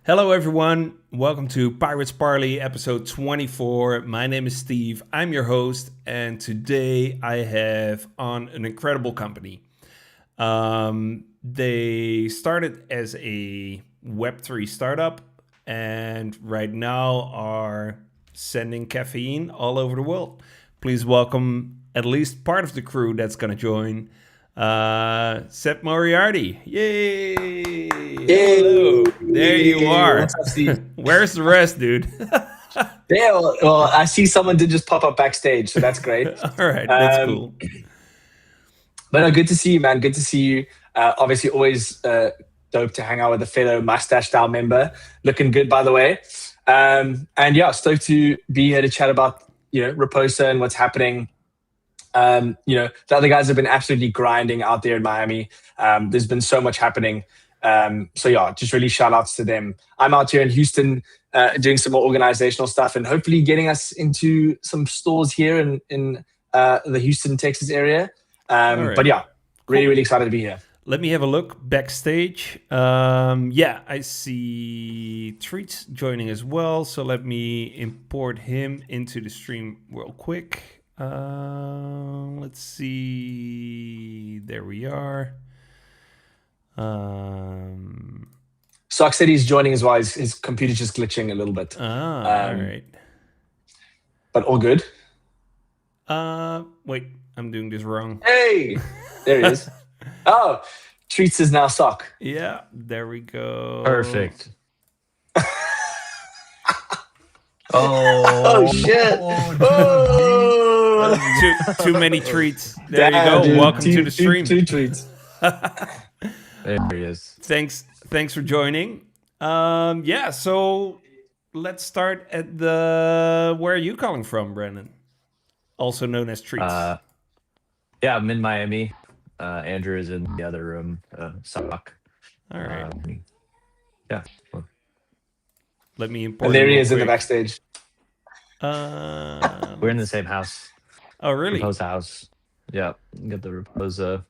Hello everyone, welcome to Pirates Parley episode 24. My name is Steve, I'm your host, and today I have on an incredible company. They started as a Web3 startup and right now are sending caffeine all over the world. Please welcome at least part of the crew that's going to join. Seb Moriarty. Yay! Hello. There you are. What's up, Steve? Where's the rest, dude? Yeah, well, I see someone did just pop up backstage, so that's great. All right, that's cool. But no, good to see you, man. Good to see you. Obviously, always dope to hang out with a fellow mustache-style member. Looking good, by the way. And yeah, stoked to be here to chat about Raposa and what's happening. The other guys have been absolutely grinding out there in Miami. There's been so much happening. So yeah, just really shout outs to them. I'm out here in Houston doing some more organizational stuff and hopefully getting us into some stores here in the Houston, Texas area. Right. But yeah, really, really excited to be here. Let me have a look backstage. Yeah, I see Treats joining as well. So let me import him into the stream real quick. Let's see. There we are. Sock said he's joining as well. His computer's just glitching a little bit. All right. But all good. Wait, I'm doing this wrong. Hey, there he is. Oh, Treats is now Sock. Yeah, there we go. Perfect. Oh shit. Oh. Too many treats. There you go. Dude, Welcome to the stream. Two treats. There he is. Thanks for joining. Yeah, so let's start at the... Where are you calling from, Brandon? Also known as Treats. Yeah, I'm in Miami. Andrew is in the other room. Sock. All right. Yeah. Let me import. And there he is in the backstage. We're in the same house. Oh, really? Raposa house. Yeah. Got the Raposa.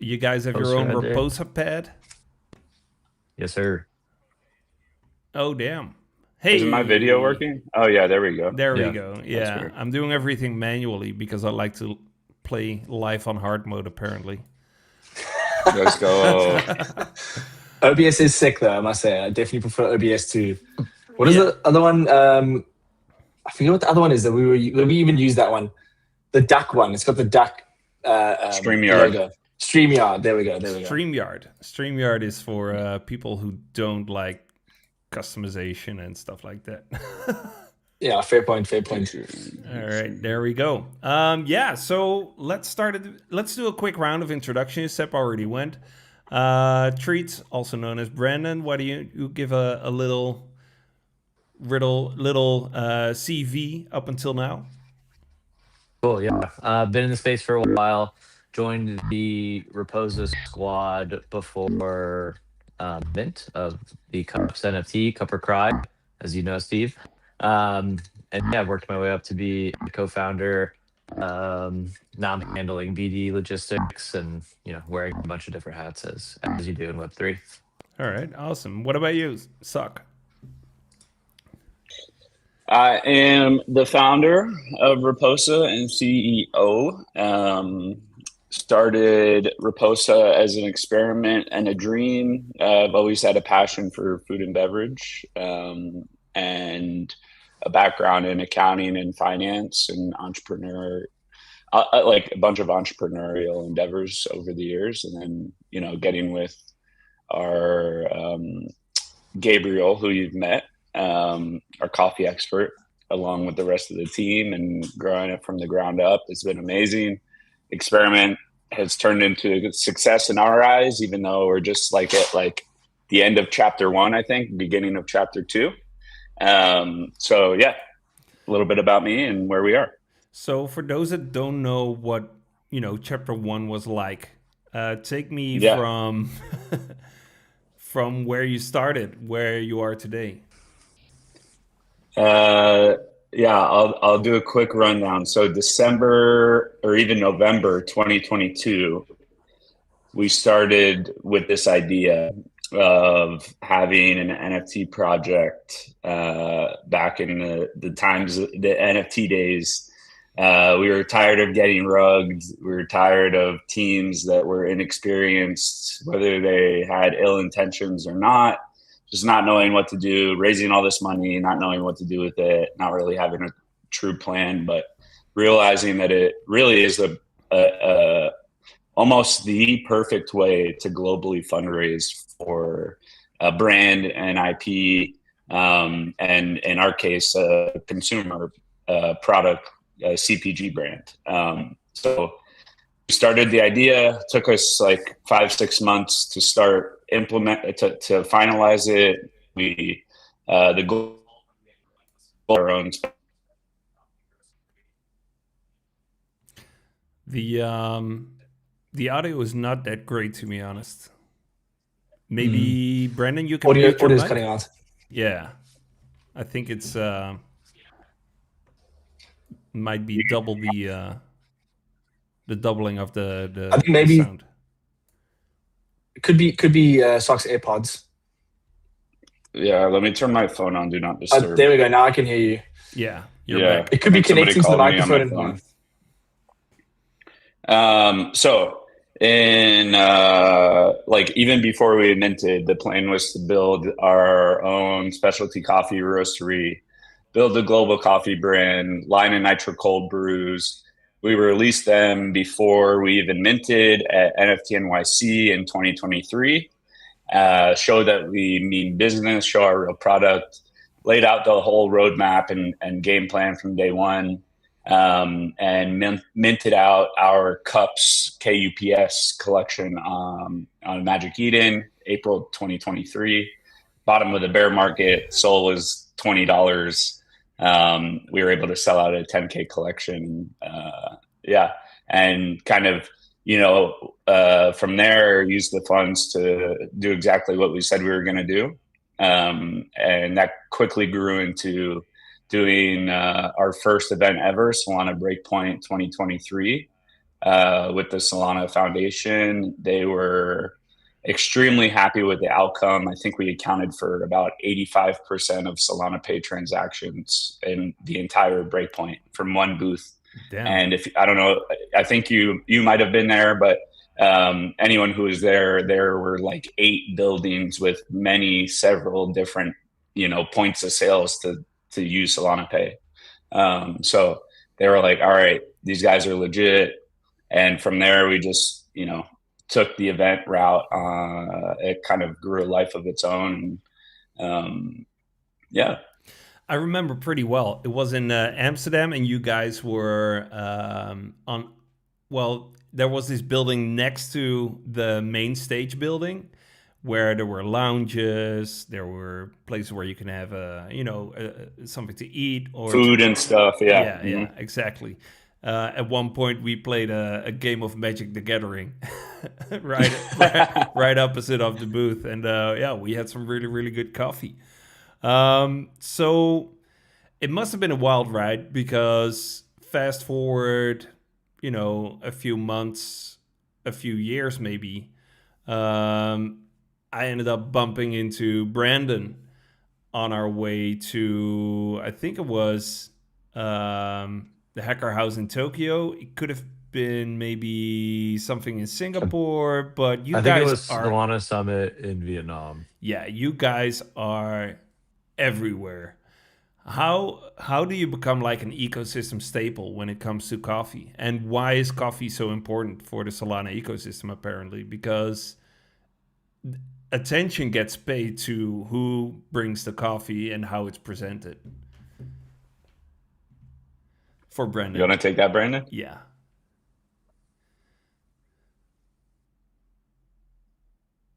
You guys have your own Raposa pad? Yes, sir. Oh, damn. Hey. Isn't my video working? Oh, yeah, there we go. There we go. Yeah, I'm doing everything manually because I like to play live on hard mode, apparently. Let's go. OBS is sick, though, I must say. I definitely prefer OBS too. What is the other one? I forget what the other one is that we even used that one. The duck one. It's got the duck. StreamYard. Logo. StreamYard. There we go. StreamYard is for people who don't like customization and stuff like that. Yeah, fair point. All right, there we go. Yeah, so let's do a quick round of introductions. Seb already went. Treats, also known as Brandon. Why do you give a little CV up until now? Cool, yeah. Been in the space for a while. Joined the Raposa squad before mint of the Kups NFT, Cup or Cry, as you know, Steve. And yeah, I've worked my way up to be a co-founder. Now I'm handling BD logistics and wearing a bunch of different hats as you do in Web3. All right, awesome. What about you, Sock? I am the founder of Raposa and CEO. Started Raposa as an experiment and a dream. I've always had a passion for food and beverage and a background in accounting and finance and like a bunch of entrepreneurial endeavors over the years. And then, getting with our Gabriel, who you've met, our coffee expert, along with the rest of the team, and growing it from the ground up. It's been amazing. Experiment has turned into a good success in our eyes, even though we're just at the end of chapter 1, I think, beginning of chapter 2. So yeah, a little bit about me and where we are. So for those that don't know what, chapter 1 was like, take me from where you started, where you are today. Yeah, I'll do a quick rundown. So December or even November 2022, we started with this idea. of having an NFT project back in the times, the NFT days. We were tired of getting rugged. We were tired of teams that were inexperienced, whether they had ill intentions or not, just not knowing what to do, raising all this money, not knowing what to do with it, not really having a true plan, but realizing that it really is almost the perfect way to globally fundraise for a brand and IP, and in our case, a consumer product, a CPG brand. So we started the idea. It took us like 5-6 months to start to finalize it. We the goal our own. The audio is not that great, to be honest. Maybe Brandon, you can Audio mute your is mic? cutting out. Yeah, I think it's might be double the doubling of the I think maybe sound. Could be Sock's AirPods. Yeah, let me turn my phone on. Do not disturb. There we go. Now I can hear you. Yeah, you're back. It could be Somebody connecting to the called me on my microphone. So in like even before we minted, the plan was to build our own specialty coffee roastery, build a global coffee brand, line of nitro cold brews. We released them before we even minted at NFT NYC in 2023. Show that we mean business, show our real product, laid out the whole roadmap and game plan from day one. And minted out our Kups KUPS collection on Magic Eden, April 2023. Bottom of the bear market, SOL was $20. We were able to sell out a 10K collection. And kind of, from there, use the funds to do exactly what we said we were going to do. And that quickly grew into doing our first event ever, Solana Breakpoint 2023, with the Solana Foundation. They were extremely happy with the outcome. I think we accounted for about 85% of Solana Pay transactions in the entire Breakpoint from one booth. Damn. And I don't know, I think you might have been there, but anyone who was there were like 8 buildings with several different, points of sales to use Solana Pay. So they were like, all right, these guys are legit. And from there, we just, took the event route. It kind of grew a life of its own. Yeah. I remember pretty well. It was in Amsterdam, and you guys were there was this building next to the main stage building where there were lounges, there were places where you can have something to eat or food and stuff. Yeah. Yeah, exactly. At one point, we played a game of Magic the Gathering right opposite of the booth, and we had some really, really good coffee. So it must have been a wild ride, because fast forward, a few months, a few years maybe, I ended up bumping into Brandon on our way to, I think it was the Hacker House in Tokyo. It could have been maybe something in Singapore, but I think it was Solana Summit in Vietnam. Yeah, you guys are everywhere. How do you become like an ecosystem staple when it comes to coffee? And why is coffee so important for the Solana ecosystem, apparently? Because attention gets paid to who brings the coffee and how it's presented. For Brandon. You want to take that, Brandon? Yeah.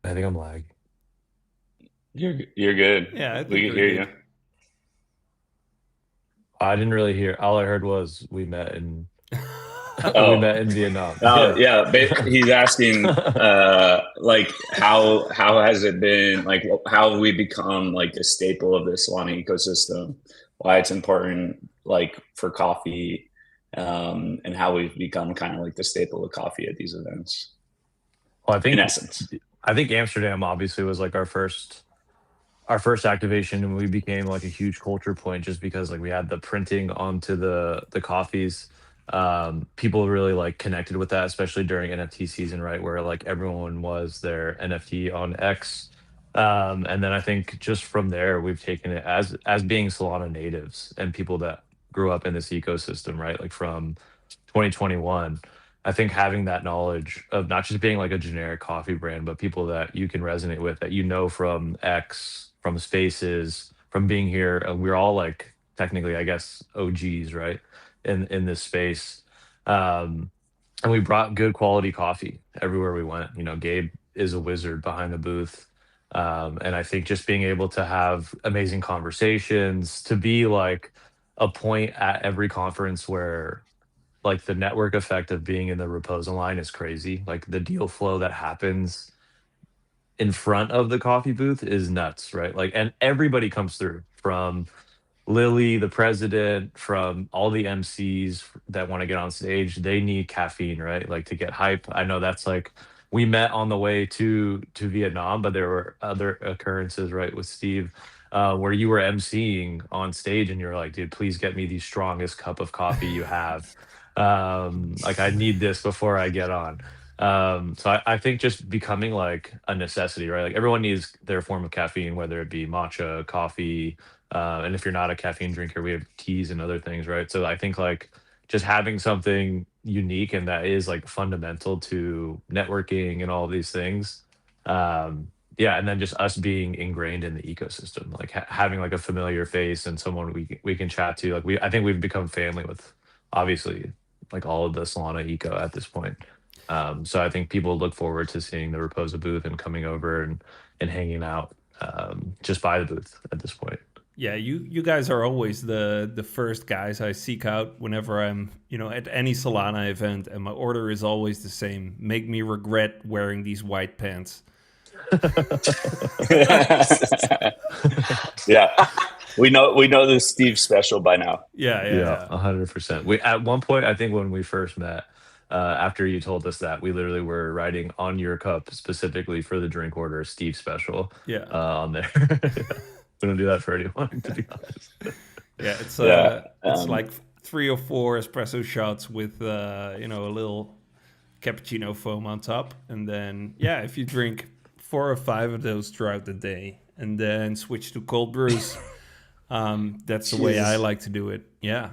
I think I'm lag. You're good. Yeah, I think we can hear you. I didn't really hear. All I heard was we met in we met in Vietnam. Yeah. He's asking like how has it been, like how have we become like a staple of the Solana ecosystem, why it's important like for coffee, and how we've become kind of like the staple of coffee at these events. Well, I think in essence, I think Amsterdam obviously was like our first activation, and we became like a huge culture point just because like we had the printing onto the coffees. People really like connected with that, especially during NFT season, right, where like everyone was their NFT on X. And then I think just from there we've taken it as being Solana natives and people that grew up in this ecosystem, right, like from 2021. I think having that knowledge of not just being like a generic coffee brand, but people that you can resonate with, that you know from X, from Spaces, from being here. We're all like technically, I guess, OGs, right, in this space. Um, and we brought good quality coffee everywhere we went. You know, Gabe is a wizard behind the booth. And I think just being able to have amazing conversations, to be like a point at every conference where like the network effect of being in the Raposa line is crazy. Like the deal flow that happens in front of the coffee booth is nuts, right? Like, and everybody comes through, from Lily, the president, from all the MCs that want to get on stage. They need caffeine, right? Like to get hype. I know that's like, we met on the way to Vietnam, but there were other occurrences, right, with Steve, where you were MCing on stage and you're like, dude, please get me the strongest cup of coffee you have. Like I need this before I get on. So I think just becoming like a necessity, right? Like everyone needs their form of caffeine, whether it be matcha, coffee, and if you're not a caffeine drinker, we have teas and other things, right? So I think like just having something unique and that is like fundamental to networking and all of these things. Yeah, and then just us being ingrained in the ecosystem, like having like a familiar face and someone we can chat to. Like I think we've become family with, obviously, like all of the Solana eco at this point. So I think people look forward to seeing the Raposa booth and coming over and hanging out just by the booth at this point. Yeah, you guys are always the first guys I seek out whenever I'm, at any Solana event, and my order is always the same. Make me regret wearing these white pants. Yeah. We know this Steve special by now. Yeah. 100%. We at one point, I think when we first met, after you told us that, we literally were writing on your cup specifically for the drink order Steve special. Yeah. On there. We don't do that for anyone, to be honest. Yeah, it's like 3 or 4 espresso shots with a little cappuccino foam on top, and then if you drink 4 or 5 of those throughout the day, and then switch to cold brews. That's the way I like to do it. Yeah.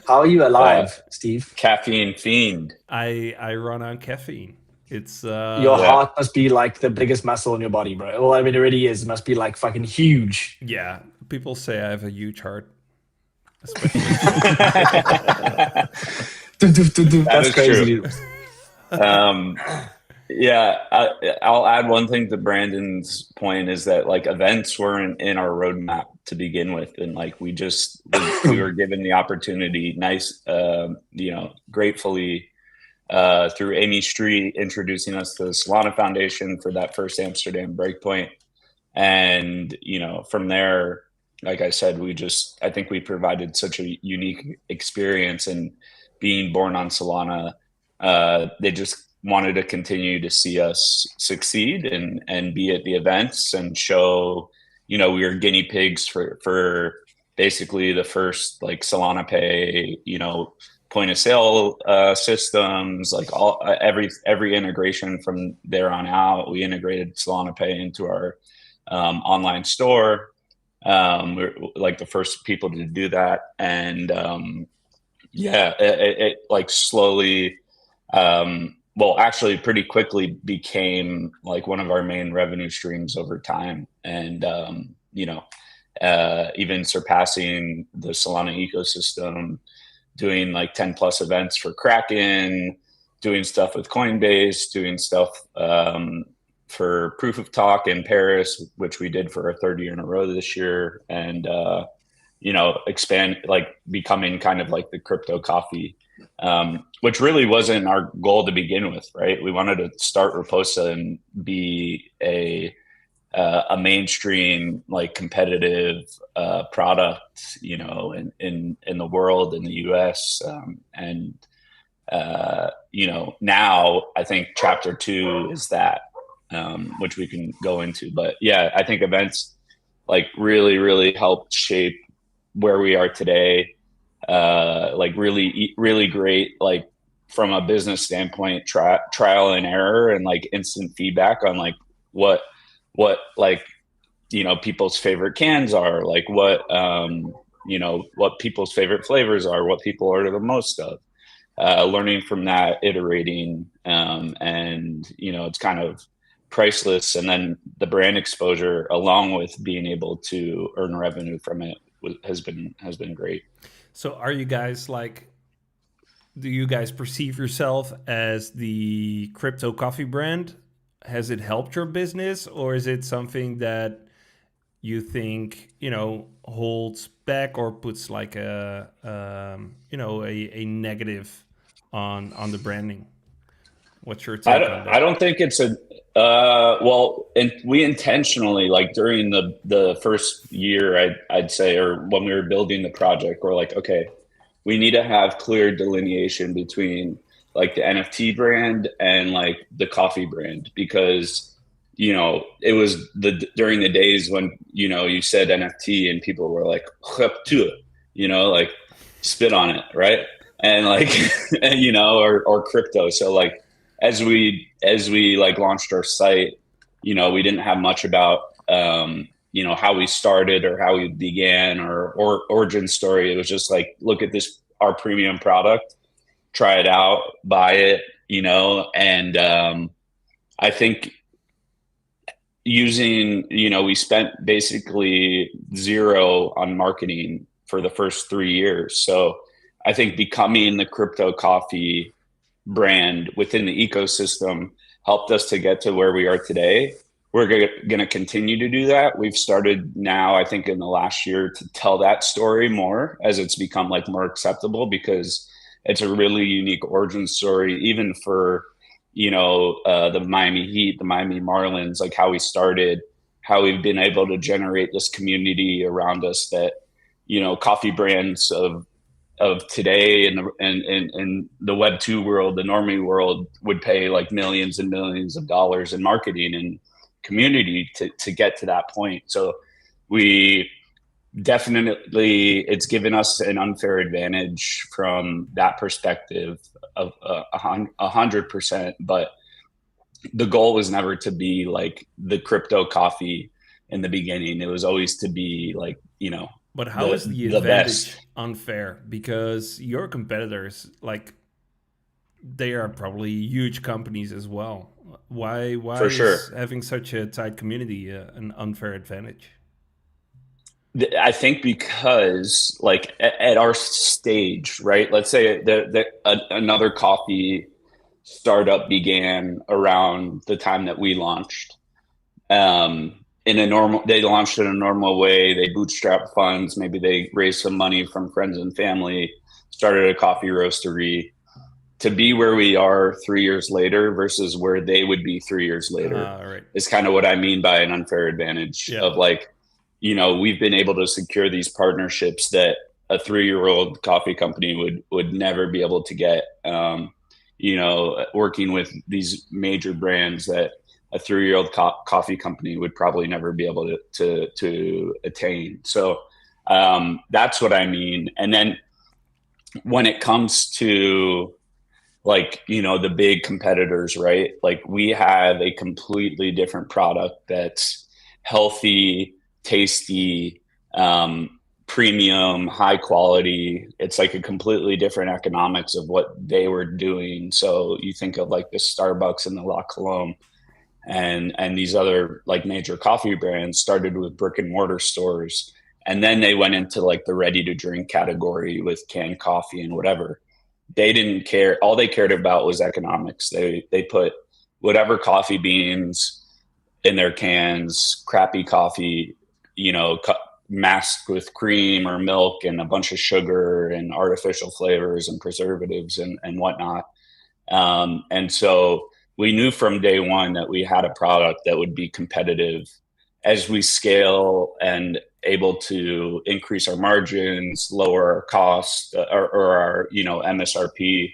How are you alive, Steve? Caffeine fiend. I run on caffeine. It's your heart must be like the biggest muscle in your body, bro. Well, I mean, it really is. It must be like fucking huge. Yeah, people say I have a huge heart. Especially. That's crazy. I'll add one thing to Brandon's point, is that like events weren't in our roadmap to begin with, and like we were given the opportunity, gratefully, through Amy Street introducing us to the Solana Foundation for that first Amsterdam Breakpoint, and from there, like I said, I think we provided such a unique experience, and being born on Solana, they just wanted to continue to see us succeed and be at the events and show, we were guinea pigs for basically the first like Solana Pay, point of sale systems, like every integration from there on out. We integrated Solana Pay into our online store. We're like the first people to do that, and it like slowly, actually pretty quickly became like one of our main revenue streams over time, and even surpassing the Solana ecosystem, doing like 10 plus events for Kraken, doing stuff with Coinbase, doing stuff for Proof of Talk in Paris, which we did for a 3rd year in a row this year, and expand, like becoming kind of like the crypto coffee, which really wasn't our goal to begin with, right? We wanted to start Raposa and be a mainstream, like competitive product, in the world, in the US, now I think chapter 2 is that. which we can go into. But yeah, I think events like really helped shape where we are today. Like really great, like from a business standpoint, trial and error and like instant feedback on like what like, you know, people's favorite cans are, like what, you know, what people's favorite flavors are, what people order the most of, learning from that, iterating, and, you know, it's kind of priceless. And then the brand exposure along with being able to earn revenue from it has been great. So are you guys like, do you guys perceive yourself as the crypto coffee brand? Has it helped your business, or is it something that you think, you know, holds back or puts like a you know, a negative on the branding? What's your take on that? I don't think it's a well, and we intentionally, like during the first year, I'd say, or when we were building the project, we're like, okay, we need to have clear delineation between like the NFT brand and like the coffee brand, because, you know, it was during the days when, you know, you said NFT and people were like, you know, like spit on it, right? And like, and, you know, or crypto. So like, as we like launched our site, you know, we didn't have much about, you know, how we started or how we began or origin story. It was just like, look at this, our premium product, try it out, buy it, you know? And, I think using, you know, we spent basically zero on marketing for the first 3 years. So I think becoming the crypto coffee brand within the ecosystem helped us to get to where we are today. We're going to continue to do that. We've started now, I think in the last year, to tell that story more as it's become like more acceptable, because it's a really unique origin story, even for, you know, the Miami Heat, the Miami Marlins, like how we started, how we've been able to generate this community around us that, you know, coffee brands of today and the Web 2 world, the normie world, would pay like millions and millions of dollars in marketing and community to get to that point. So we definitely, it's given us an unfair advantage from that perspective of 100%. But the goal was never to be like the crypto coffee in the beginning. It was always to be like, you know, but how is the advantage unfair? Because your competitors, like, they are probably huge companies as well. Why For is sure. having such a tight community an unfair advantage? I think because like at our stage, right? Let's say another coffee startup began around the time that we launched. They launched in a normal way. They bootstrapped funds. Maybe they raised some money from friends and family, started a coffee roastery. To be where we are 3 years later versus where they would be 3 years later Right. is kind of what I mean by an unfair advantage of like, you know, we've been able to secure these partnerships that a 3-year-old coffee company would never be able to get. You know, working with these major brands that a 3-year-old coffee company would probably never be able to attain. So that's what I mean. And then when it comes to like, you know, the big competitors, right? Like we have a completely different product that's healthy, tasty, premium, high quality. It's like a completely different economics of what they were doing. So you think of like the Starbucks and the La Colombe and these other like major coffee brands started with brick and mortar stores. And then they went into like the ready to drink category with canned coffee and whatever. They didn't care. All they cared about was economics. They put whatever coffee beans in their cans, crappy coffee, you know, masked with cream or milk and a bunch of sugar and artificial flavors and preservatives and whatnot. And so we knew from day one that we had a product that would be competitive as we scale and able to increase our margins, lower our cost or our, you know, MSRP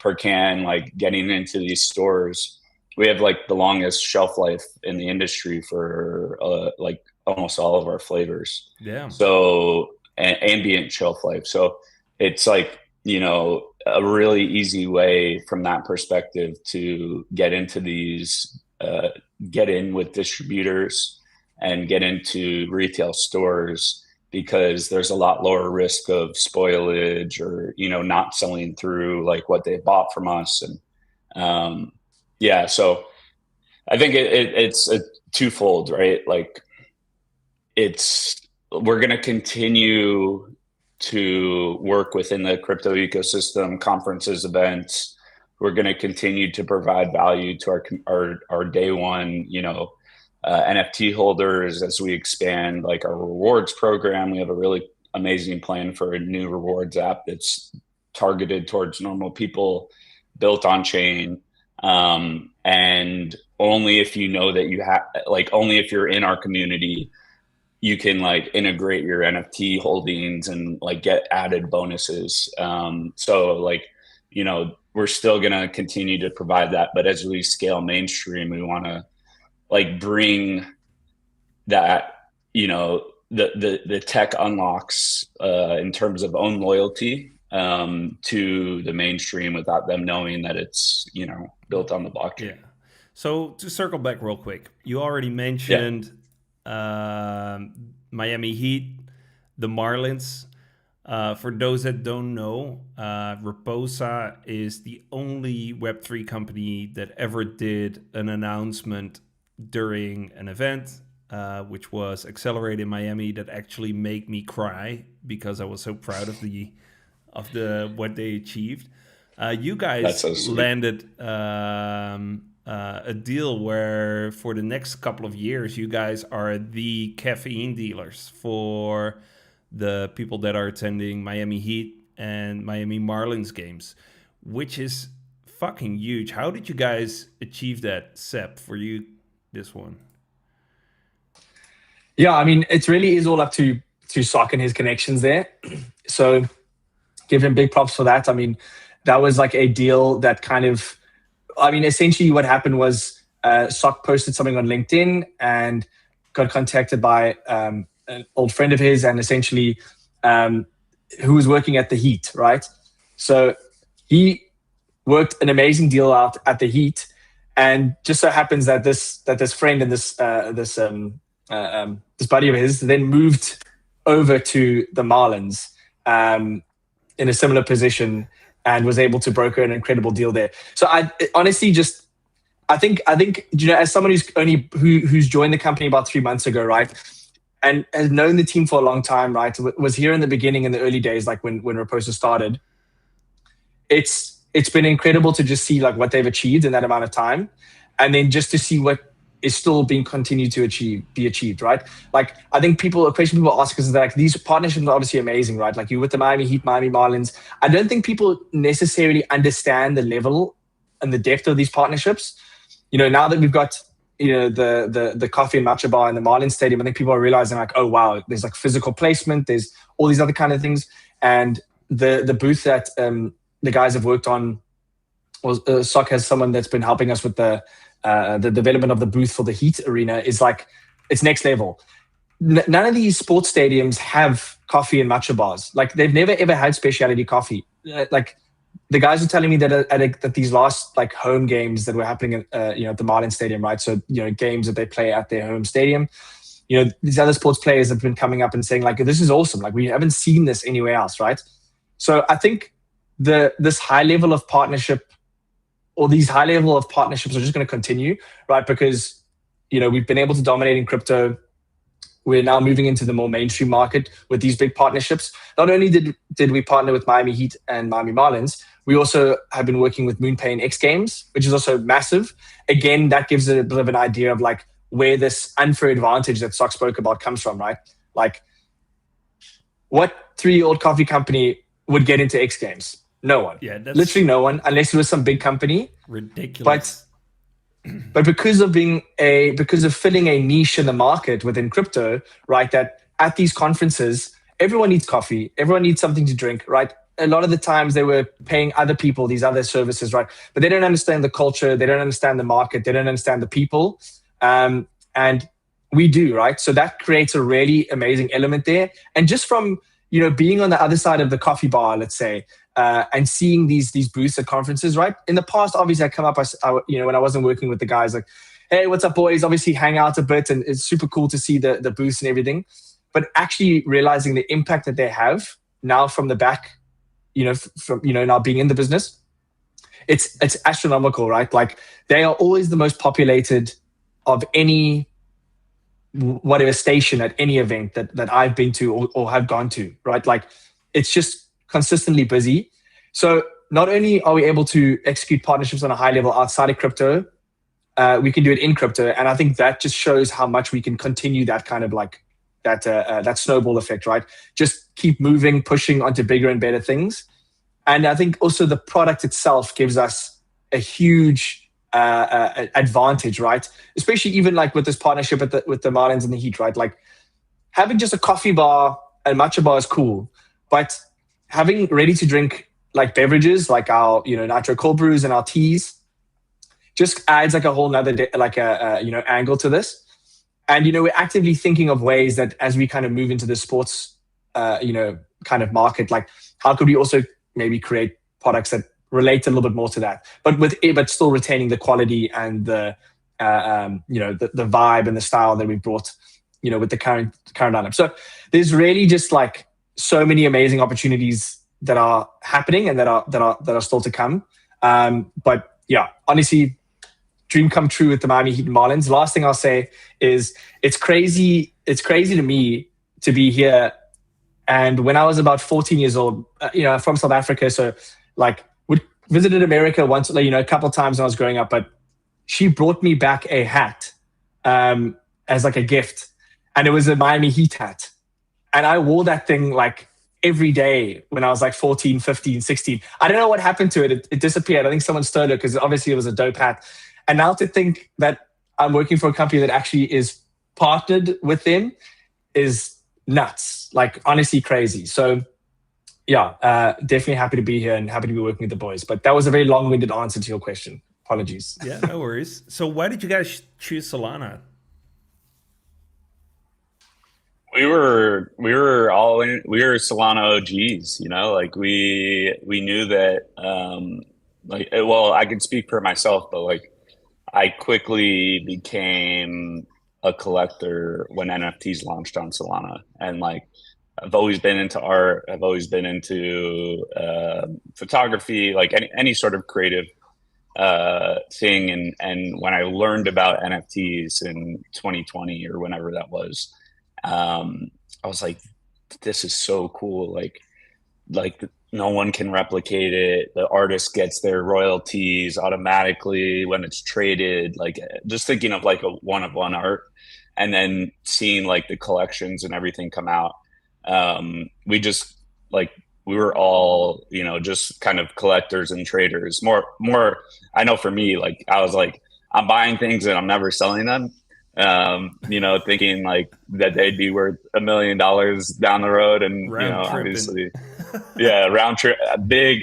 per can, like getting into these stores. we have like the longest shelf life in the industry for like almost all of our flavors. Yeah. So ambient shelf life. So it's like, you know, a really easy way from that perspective to get into these, get in with distributors and get into retail stores, because there's a lot lower risk of spoilage or, you know, not selling through like what they bought from us. And yeah, so I think it's a twofold, right? Like we're going to continue to work within the crypto ecosystem, conferences, events. We're going to continue to provide value to our day one, you know, NFT holders as we expand like our rewards program. We have a really amazing plan for a new rewards app that's targeted towards normal people, built on chain. And only if you know that you have, like, only if you're in our community, you can like integrate your NFT holdings and like get added bonuses. So like, you know, we're still going to continue to provide that, but as we scale mainstream, we want to like bring that, you know, the tech unlocks in terms of own loyalty to the mainstream without them knowing that it's, you know, built on the blockchain. Yeah. So to circle back real quick, you already mentioned Miami Heat, the Marlins. For those that don't know, Raposa is the only Web3 company that ever did an announcement during an event, which was Accelerate in Miami, that actually made me cry because I was so proud of the what they achieved. You guys So landed a deal where for the next couple of years, you guys are the caffeine dealers for the people that are attending Miami Heat and Miami Marlins games, which is fucking huge. How did you guys achieve that, Seb, for you, this one? Yeah, I mean, it really is all up to Sok and his connections there. So give him big props for that. I mean, that was like a deal that kind of, I mean, essentially what happened was Sok posted something on LinkedIn and got contacted by an old friend of his, and essentially who was working at the Heat, right? So he worked an amazing deal out at the Heat, and just so happens that this friend and this buddy of his then moved over to the Marlins in a similar position and was able to broker an incredible deal there. So I honestly just, I think you know, as someone who's joined the company about 3 months ago, right, and has known the team for a long time, right, was here in the beginning, in the early days, like when Raposa started. It's been incredible to just see like what they've achieved in that amount of time, and then just to see what is still being continued to be achieved, right? Like, I think a question people ask is that, like, these partnerships are obviously amazing, right? Like, you with the Miami Heat, Miami Marlins. I don't think people necessarily understand the level and the depth of these partnerships. You know, now that we've got, you know, the coffee and matcha bar in the Marlins Stadium, I think people are realizing like, oh wow, there's like physical placement, there's all these other kind of things, and the booth that the guys have worked on. Well, Sok has someone that's been helping us with the development of the booth for the Heat arena. Is like, it's next level. None of these sports stadiums have coffee and matcha bars. Like, they've never ever had specialty coffee. Like, the guys were telling me that these last like home games that were happening at you know, at the Marlins Stadium, right? So, you know, games that they play at their home stadium. You know, these other sports players have been coming up and saying like, this is awesome. Like, we haven't seen this anywhere else, right? So I think this high level of partnership, or these high level of partnerships, are just going to continue, right? Because, you know, we've been able to dominate in crypto. We're now moving into the more mainstream market with these big partnerships. Not only did we partner with Miami Heat and Miami Marlins, we also have been working with MoonPay and X Games, which is also massive. Again, that gives it a bit of an idea of like where this unfair advantage that Sok spoke about comes from, right? Like, what 3-year-old coffee company would get into X Games? No one. Yeah, literally no one, unless it was some big company. Ridiculous. But because of filling a niche in the market within crypto, right? That at these conferences, everyone needs coffee, everyone needs something to drink, right? a lot of the times they were paying other people these other services, right? But they don't understand the culture, they don't understand the market, they don't understand the people, and we do, right? So that creates a really amazing element there. And just from being on the other side of the coffee bar, let's say, and seeing these booths at conferences, right? In the past, obviously, I come up, when I wasn't working with the guys, like, hey, what's up, boys? Obviously, hang out a bit, and it's super cool to see the booths and everything. But actually realizing the impact that they have now from the back, from now being in the business, it's astronomical, right? Like they are always the most populated of any whatever station at any event that I've been to or have gone to, right? Like it's just consistently busy. So not only are we able to execute partnerships on a high level outside of crypto, we can do it in crypto. And I think that just shows how much we can continue that kind of like that snowball effect, right? Just keep moving, pushing onto bigger and better things. And I think also the product itself gives us a huge advantage, right? Especially even like with this partnership with the Marlins and the Heat, right? Like having just a coffee bar and matcha bar is cool, but having ready to drink like beverages, like our nitro cold brews and our teas, just adds like a whole nother angle to this. And we're actively thinking of ways that as we kind of move into the sports kind of market, like how could we also maybe create products that relate a little bit more to that, but still retaining the quality and the vibe and the style that we brought with the current lineup. So there's really just like so many amazing opportunities that are happening and that are still to come. But yeah, honestly, dream come true with the Miami Heat and Marlins. Last thing I'll say is it's crazy to me to be here. And when I was about 14 years old, I'm from South Africa, so like visited America once, a couple of times when I was growing up, but she brought me back a hat as like a gift, and it was a Miami Heat hat. And I wore that thing like every day when I was like 14, 15, 16. I don't know what happened to it. It disappeared. I think someone stole it because obviously it was a dope hat. And now to think that I'm working for a company that actually is partnered with them is nuts, like honestly crazy. So yeah, definitely happy to be here and happy to be working with the boys. But that was a very long-winded answer to your question. Apologies. Yeah, no worries. So why did you guys choose Solana? We were all in. We were Solana OGs. Like we knew that. I can speak for myself, but like I quickly became a collector when NFTs launched on Solana, and like I've always been into art. I've always been into photography, like any sort of creative thing. And when I learned about NFTs in 2020 or whenever that was, I was like, this is so cool. Like no one can replicate it. The artist gets their royalties automatically when it's traded. Like just thinking of like a one-of-one art, and then seeing like the collections and everything come out. We were all, just kind of collectors and traders more, I know for me, like, I was like, I'm buying things and I'm never selling them. Thinking like that they'd be worth $1 million down the road. And, obviously, yeah, round trip,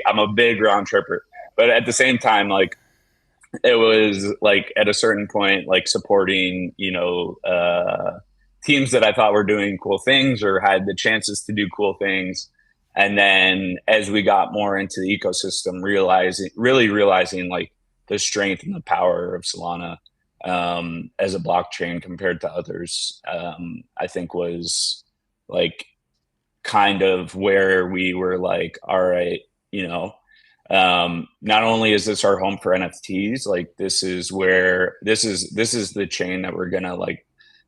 I'm a big round tripper, but at the same time, like it was like at a certain point, like supporting, teams that I thought were doing cool things or had the chances to do cool things. And then as we got more into the ecosystem, realizing like the strength and the power of Solana as a blockchain compared to others, I think was like kind of where we were like, all right, not only is this our home for NFTs, like this is the chain that we're gonna like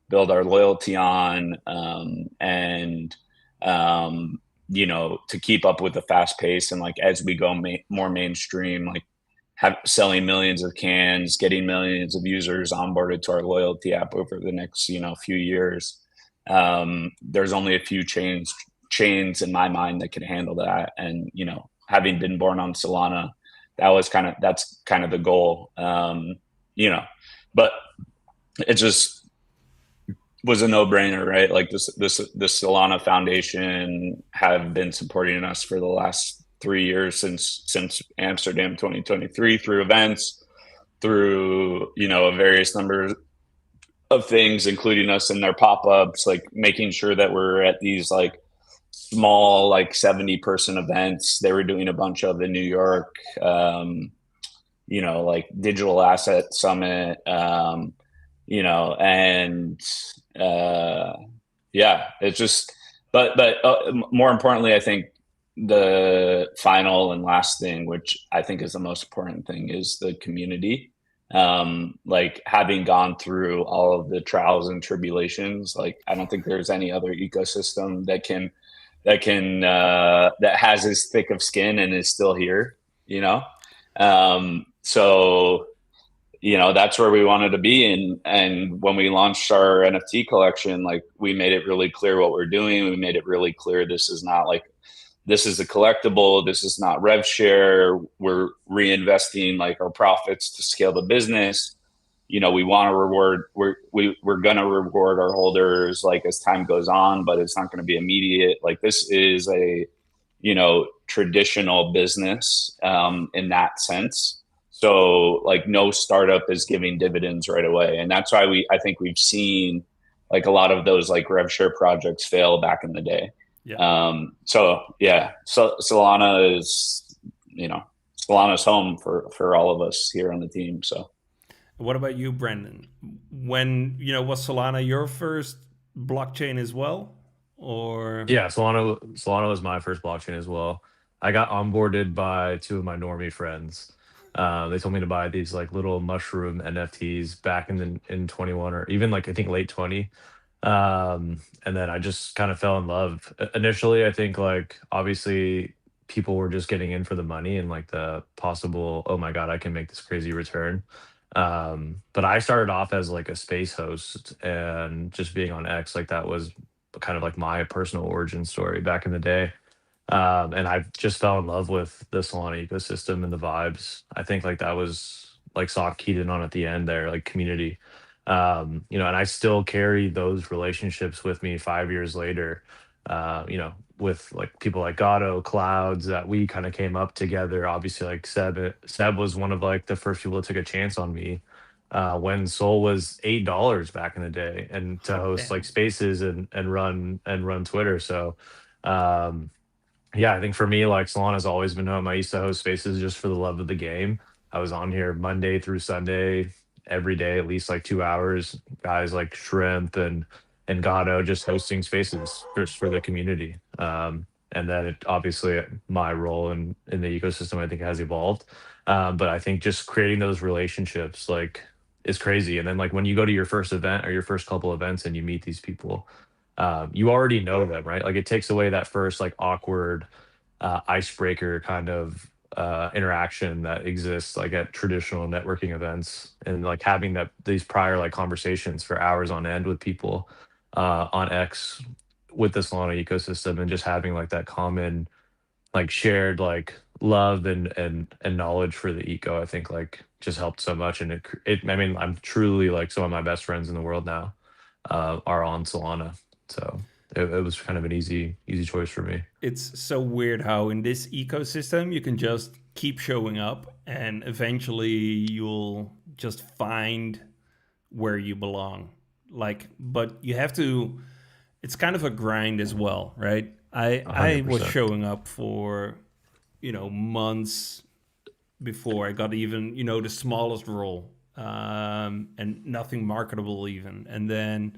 build our loyalty on, to keep up with the fast pace. And like, as we go more mainstream, like selling millions of cans, getting millions of users onboarded to our loyalty app over the next, few years. There's only a few chains in my mind that can handle that. And, having been born on Solana, that's kind of the goal. But it just was a no-brainer, right? Like the Solana Foundation have been supporting us for the last 3 years since Amsterdam 2023, through events, through, you know, a various number of things, including us in their pop-ups, like making sure that we're at these like small, like 70-person events. They were doing a bunch of in New York, you know, like Digital Asset Summit, you know, and yeah, it's just, but more importantly, I think the final and last thing, which I think is the most important thing, is the community. Like having gone through all of the trials and tribulations, like I don't think there's any other ecosystem that has as thick of skin and is still here, you know? So, you know, that's where we wanted to be. And when we launched our NFT collection, like we made it really clear what we're doing. We made it really clear this is not like, this is a collectible. This is not rev share. We're reinvesting like our profits to scale the business. You know, we want to reward, we're going to reward our holders like as time goes on, but it's not going to be immediate. Like this is a, you know, traditional business in that sense. So like no startup is giving dividends right away. And that's why I think we've seen like a lot of those like rev share projects fail back in the day. Yeah. So yeah, so Solana is, you know, Solana's home for all of us here on the team. So what about you, Brendan? When, you know, was Solana your first blockchain as well? Or Yeah, Solana was my first blockchain as well. I got onboarded by two of my normie friends. They told me to buy these like little mushroom NFTs back in 21, or even like I think late 20. And then I just kind of fell in love. Initially, I think like obviously people were just getting in for the money and like the possible, oh my God, I can make this crazy return. But I started off as like a space host and just being on X, like that was kind of like my personal origin story back in the day. And I just fell in love with the Solana ecosystem and the vibes. I think like that was like Sock keyed in on at the end there, like community. You know, and I still carry those relationships with me 5 years later, you know, with like people like Gatto, Clouds, that we kind of came up together. Obviously, like Seb was one of like the first people that took a chance on me when Sol was $8 back in the day, and to host like spaces and run Twitter. So yeah, I think for me, like Solana's always been home. I used to host spaces just for the love of the game. I was on here Monday through Sunday, every day, at least like 2 hours. Guys like Shrimp and Gatto just hosting spaces just for the community. And then it obviously my role in the ecosystem, I think, has evolved. But I think just creating those relationships like is crazy. And then like when you go to your first event or your first couple events and you meet these people, you already know them, right? Like it takes away that first like awkward icebreaker kind of interaction that exists like at traditional networking events, and like having these prior like conversations for hours on end with people on X with the Solana ecosystem, and just having like that common like shared like love and knowledge for the eco, I think like just helped so much. And it I mean, I'm truly like some of my best friends in the world now are on Solana. So it was kind of an easy choice for me. it's so weird how in this ecosystem you can just keep showing up and eventually you'll just find where you belong. Like, but you have to, it's kind of a grind as well, right? I was 100%. showing up for, you know, months before I got even, you know, the smallest role, and nothing marketable even. And then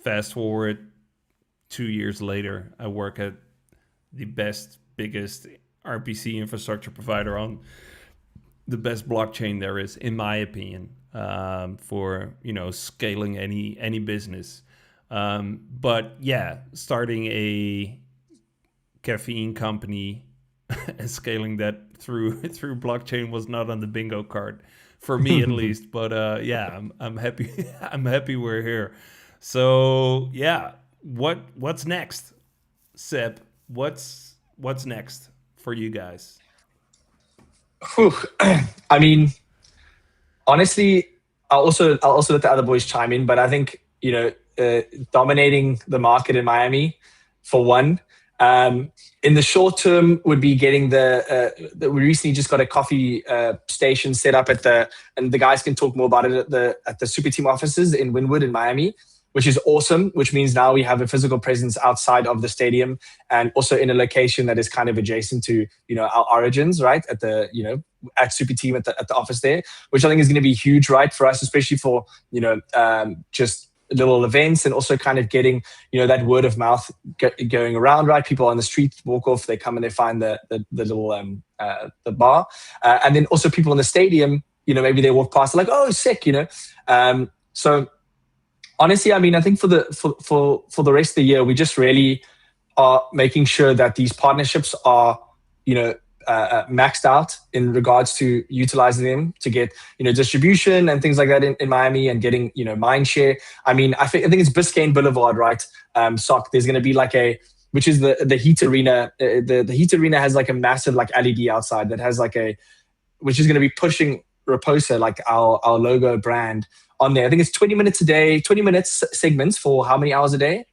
fast forward 2 years later, I work at the biggest RPC infrastructure provider on the best blockchain there is, in my opinion, for, you know, scaling any business. But yeah, starting a caffeine company and scaling that through blockchain was not on the bingo card for me, at least. But yeah, I'm happy. I'm happy we're here. So yeah, what's next, Seb? What's next for you guys? Whew. I mean, honestly, I'll also let the other boys chime in, but I think, you know, dominating the market in Miami, for one, In the short term, would be getting we recently just got a coffee station set up and the guys can talk more about it at the Super Team offices in Wynwood in Miami, which is awesome, which means now we have a physical presence outside of the stadium and also in a location that is kind of adjacent to, our origins, right? At Super Team at the office there, which I think is going to be huge, right? For us, especially for, just little events and also kind of getting, that word of mouth going around, right? People on the street walk off, they come and they find the little, the bar. And then also people in the stadium, maybe they walk past like, oh, sick, So honestly, I mean, I think for the rest of the year, we just really are making sure that these partnerships are, maxed out in regards to utilizing them to get, distribution and things like that in Miami and getting, mind share. I mean, I think it's Biscayne Boulevard, right? Sock. There's going to be like which is the Heat Arena. The Heat Arena has like a massive like LED outside that has which is going to be pushing Raposa, like our logo brand on there. I think it's 20 minutes a day, 20 minutes segments for how many hours a day?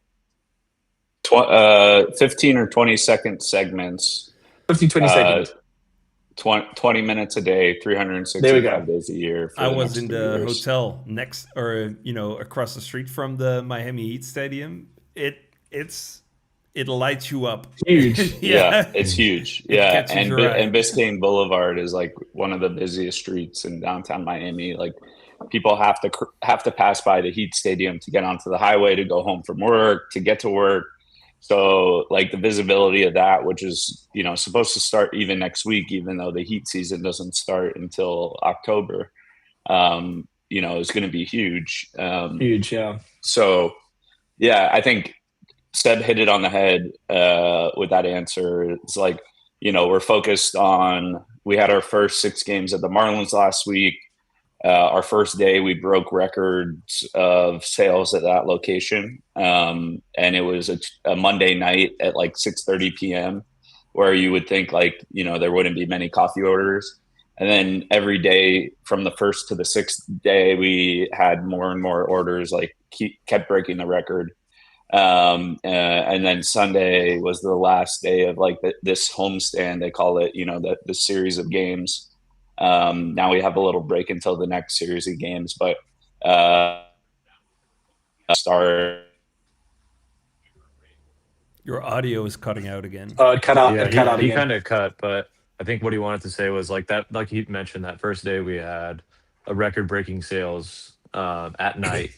15 or 20-second segments. 15, 20 seconds. 20 minutes a day, 365 days a year. I was in the hotel next, or across the street from the Miami Heat Stadium. It lights you up. Huge. Yeah, it's huge. Yeah, and Biscayne Boulevard is like one of the busiest streets in downtown Miami. Like people have to pass by the Heat Stadium to get onto the highway to go home from work, to get to work. So like the visibility of that, which is, supposed to start even next week, even though the heat season doesn't start until October, is going to be huge. Huge. Yeah. So yeah, I think Seb hit it on the head with that answer. It's like, we're focused on, we had our first 6 games at the Marlins last week. Our first day, we broke records of sales at that location. And it was a Monday night at like 6:30 p.m. where you would think like, there wouldn't be many coffee orders. And then every day from the first to the 6th day, we had more and more orders, like kept breaking the record. And then Sunday was the last day of like this homestand, they call it, the series of games. Now we have a little break until the next series of games, but start. Your audio is cutting out again. Oh, it cut out. Yeah, it cut out he again. kind of cut, but I think what he wanted to say was like that, like he mentioned that first day we had a record-breaking sales at night,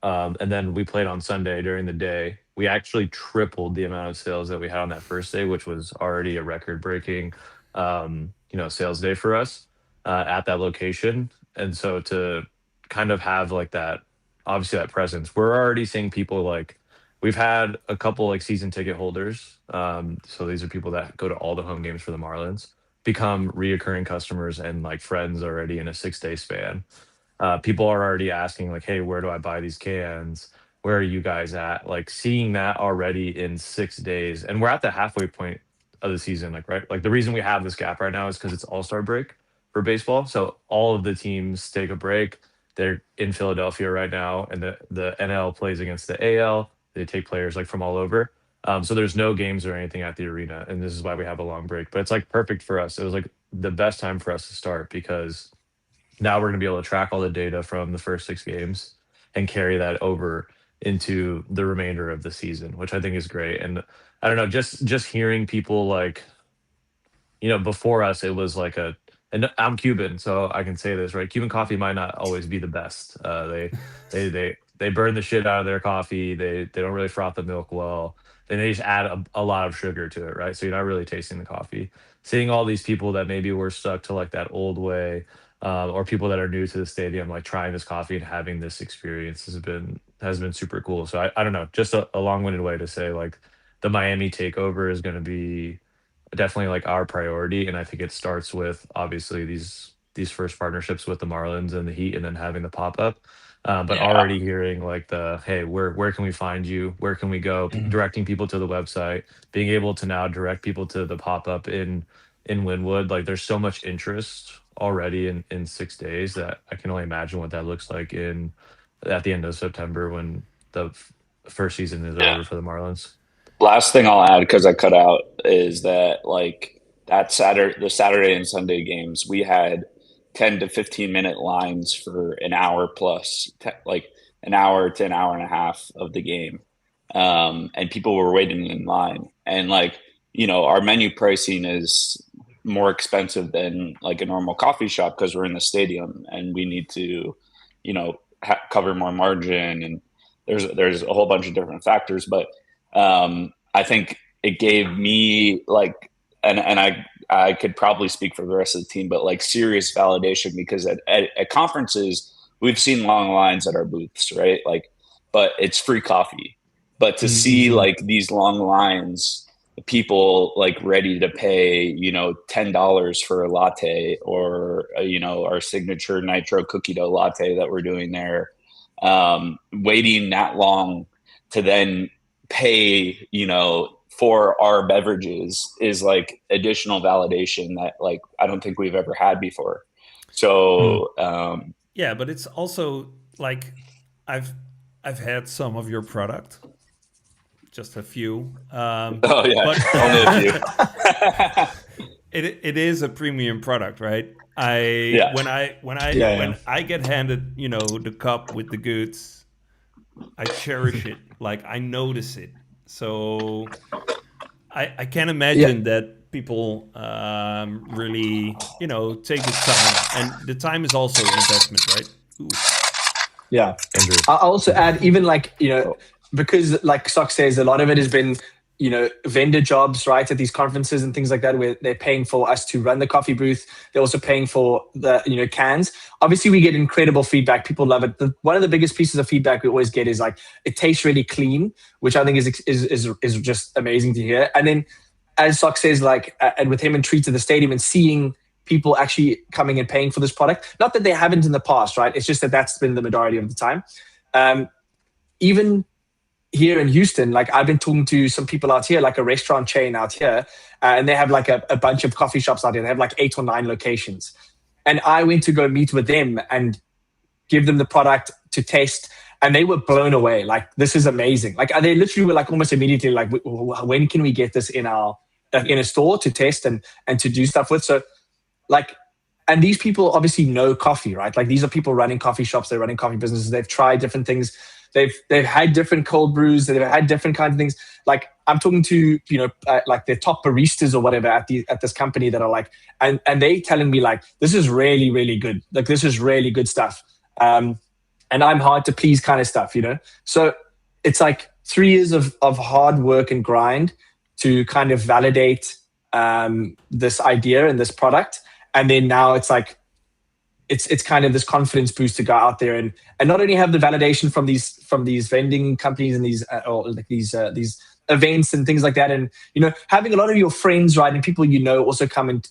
and then we played on Sunday during the day. We actually tripled the amount of sales that we had on that first day, which was already a record-breaking, sales day for us at that location. And so to kind of have like that, obviously that presence, we're already seeing people like, we've had a couple like season ticket holders. So these are people that go to all the home games for the Marlins, become reoccurring customers and like friends already in a 6-day span. People are already asking like, hey, where do I buy these cans? Where are you guys at? Like seeing that already in 6 days. And we're at the halfway point of the season, like, right? Like the reason we have this gap right now is because it's All-Star break for baseball. So all of the teams take a break. They're in Philadelphia right now, and the NL plays against the AL. They take players like from all over. So there's no games or anything at the arena, and this is why we have a long break. But it's like perfect for us. It was like the best time for us to start because now we're going to be able to track all the data from the first 6 games and carry that over into the remainder of the season, which I think is great. And I don't know, just hearing people like, before us, it was like and I'm Cuban, so I can say this, right? Cuban coffee might not always be the best. They burn the shit out of their coffee. They don't really froth the milk well. Then they just add a lot of sugar to it, right? So you're not really tasting the coffee. Seeing all these people that maybe were stuck to like that old way, or people that are new to the stadium, like trying this coffee and having this experience has been super cool. So I don't know, just a long-winded way to say like the Miami takeover is going to be definitely like our priority, and I think it starts with obviously these first partnerships with the Marlins and the Heat, and then having the pop-up. But already hearing like hey, where can we find you? Where can we go? Directing people to the website, being able to now direct people to the pop-up in Wynwood. Like there's so much interest already in 6 days that I can only imagine what that looks like at the end of September when the first season is over for the Marlins. Last thing I'll add, because I cut out, is that like the Saturday and Sunday games, we had 10 to 15 minute lines for an hour plus, like an hour to an hour and a half of the game. And people were waiting in line. And like, our menu pricing is more expensive than like a normal coffee shop because we're in the stadium and we need to, cover more margin. And there's a whole bunch of different factors. But I think it gave me like, and I could probably speak for the rest of the team, but like serious validation, because at conferences, we've seen long lines at our booths, right? Like, but it's free coffee. But to see like these long lines, people like ready to pay, $10 for a latte, or, our signature nitro cookie dough latte that we're doing there, waiting that long to then pay, for our beverages is like additional validation that like I don't think we've ever had before. So yeah, but it's also like I've had some of your product, just a few. Oh yeah, but only a few. it is a premium product, right? When I get handed, the cup with the goods, I cherish it. Like I notice it. So I can't imagine that people really, take the time. And the time is also an investment, right? Ooh. Yeah. Andrew. I'll also add, even like, because like Sok says, a lot of it has been, vendor jobs, right, at these conferences and things like that, where they're paying for us to run the coffee booth. They're also paying for the, cans. Obviously, we get incredible feedback. People love it. One of the biggest pieces of feedback we always get is like, it tastes really clean, which I think is just amazing to hear. And then, as Sok says, like, and with him and Treats at the stadium and seeing people actually coming and paying for this product, not that they haven't in the past, right? It's just that that's been the majority of the time. Even here in Houston, like I've been talking to some people out here, like a restaurant chain out here, and they have like a bunch of coffee shops out here. They have like 8 or 9 locations. And I went to go meet with them and give them the product to test, and they were blown away. Like, this is amazing. Like, they literally were like almost immediately like, when can we get this in a store to test and to do stuff with? So like, and these people obviously know coffee, right? Like, these are people running coffee shops, they're running coffee businesses, they've tried different things. They've had different cold brews. They've had different kinds of things. Like, I'm talking to, like the top baristas or whatever at this company that are like, and they telling me like, this is really, really good. Like, this is really good stuff. And I'm hard to please kind of stuff, So it's like 3 years of hard work and grind to kind of validate this idea and this product. And then now it's like, it's kind of this confidence boost to go out there and not only have the validation from these vending companies and these or like these events and things like that, and having a lot of your friends, right, and people also come and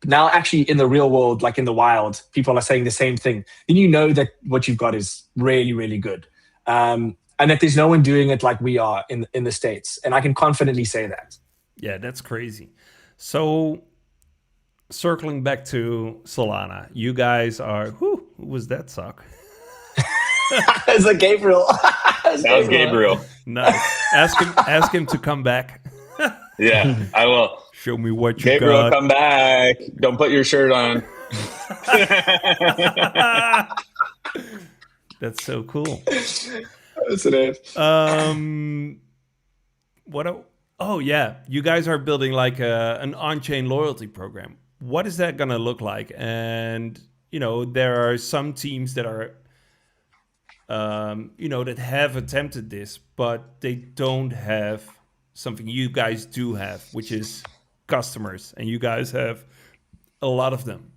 now actually in the real world, like in the wild, people are saying the same thing. Then that what you've got is really, really good, and that there's no one doing it like we are in the States, and I can confidently say that. Yeah, that's crazy. So, circling back to Solana, you guys are who was that Sok? It's like Gabriel. That was Gabriel. Nice. Ask him to come back. Yeah, I will. Show me what you Gabriel, got. come back. Don't put your shirt on. That's so cool. That's it. Oh yeah, you guys are building like an on-chain loyalty program. What is that going to look like? And, there are some teams that are, that have attempted this, but they don't have something you guys do have, which is customers. And you guys have a lot of them.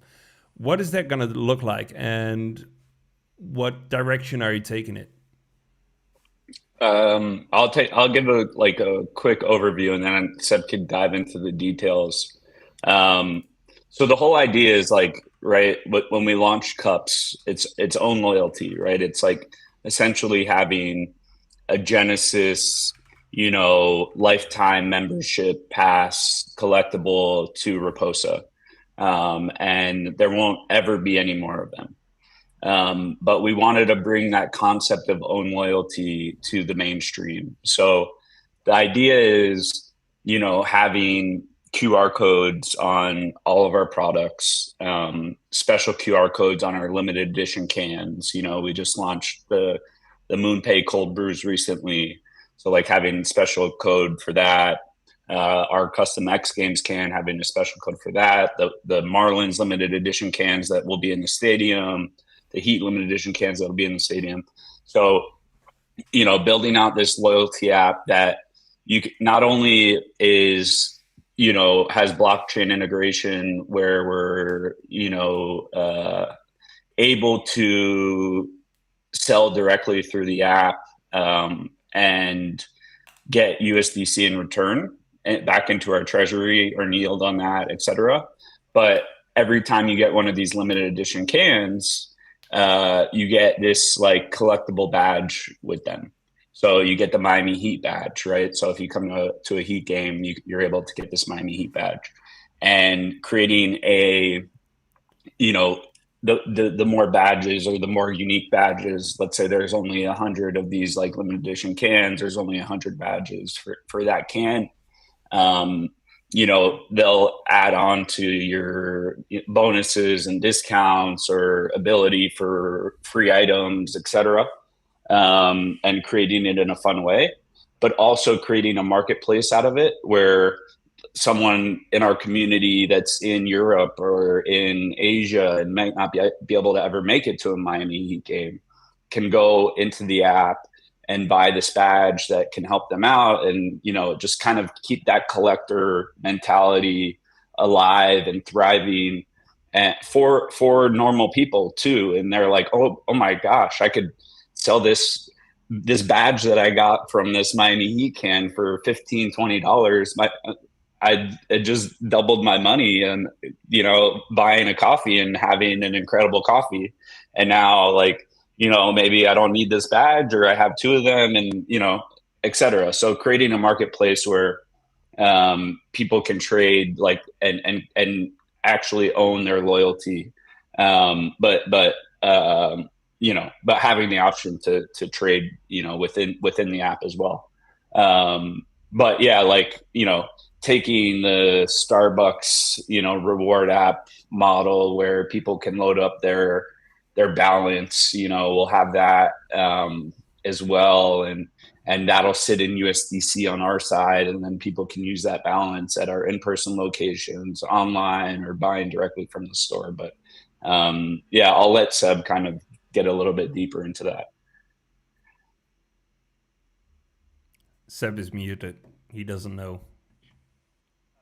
What is that going to look like? And what direction are you taking it? I'll give a quick overview, and then Seb can dive into the details. So the whole idea is like, right, when we launched Kups, it's its own loyalty, right? It's like essentially having a Genesis, lifetime membership pass collectible to Raposa. And there won't ever be any more of them. But we wanted to bring that concept of own loyalty to the mainstream. So the idea is, having QR codes on all of our products, special QR codes on our limited edition cans. We just launched the MoonPay cold brews recently. So like having special code for that, our custom X Games can having a special code for that, the Marlins limited edition cans that will be in the stadium, the Heat limited edition cans that will be in the stadium. So, building out this loyalty app that you not only is, has blockchain integration where we're, able to sell directly through the app and get USDC in return back into our treasury or yield on that, et cetera. But every time you get one of these limited edition cans, you get this like collectible badge with them. So you get the Miami Heat badge, right? So if you come to a Heat game, you're able to get this Miami Heat badge. And creating a, the more badges or the more unique badges, let's say there's only 100 of these like limited edition cans, there's only 100 badges for that can. They'll add on to your bonuses and discounts or ability for free items, et cetera, and creating it in a fun way, but also creating a marketplace out of it where someone in our community that's in Europe or in Asia and might not be able to ever make it to a Miami Heat game can go into the app and buy this badge that can help them out and, just kind of keep that collector mentality alive and thriving and for normal people too. And they're like, oh my gosh, I could sell this badge that I got from this Miami Heat can for $15, $20. It just doubled my money and, buying a coffee and having an incredible coffee. And now maybe I don't need this badge or I have two of them and, et cetera. So creating a marketplace where people can trade and actually own their loyalty. But having the option to trade, within the app as well. But yeah, taking the Starbucks, reward app model where people can load up their balance, we'll have that as well. And that'll sit in USDC on our side. And then people can use that balance at our in-person locations, online, or buying directly from the store. But I'll let Seb kind of get a little bit deeper into that. Seb is muted. He doesn't know.